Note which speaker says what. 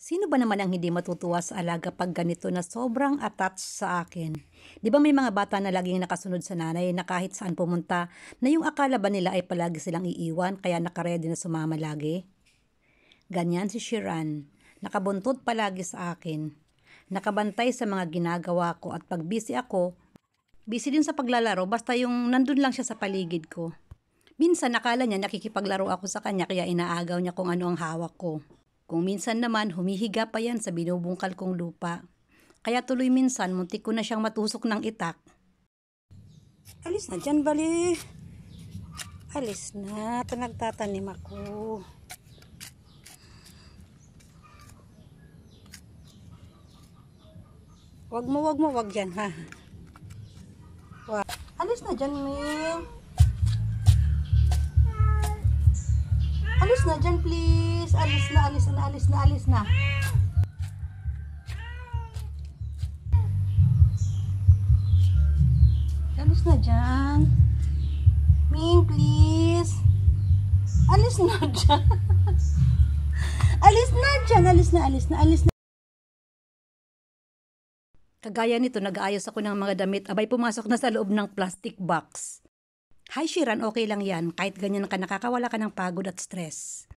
Speaker 1: Sino ba naman ang hindi matutuwa sa alaga pag ganito na sobrang attached sa akin? 'Di ba may mga bata na laging nakasunod sa nanay na kahit saan pumunta, na yung akala ba nila ay palagi silang iiwan kaya nakaredy na sumama lagi? Ganyan si Shiran, nakabuntot palagi sa akin. Nakabantay sa mga ginagawa ko at pag busy ako, busy din sa paglalaro basta yung nandun lang siya sa paligid ko. Minsan akala niya nakikipaglaro ako sa kanya kaya inaagaw niya kung ano ang hawak ko. Kung minsan naman humihiga pa yan sa binubungkal kong lupa. Kaya tuloy minsan muntik ko na siyang matusok ng itak. Alis na dyan, bali. Alis na, ito nagtatanim ako. Wag yan ha. Alis na dyan, Ming. Alis na dyan, please. Alis na. Alis na dyan. Ming, please. Alis na dyan. Alis na. Kagaya nito, nag-aayos ako ng mga damit, abay pumasok na sa loob ng plastic box. Hi Shiran, okay lang yan, kahit ganyan ka nakakawala ka ng pagod at stress.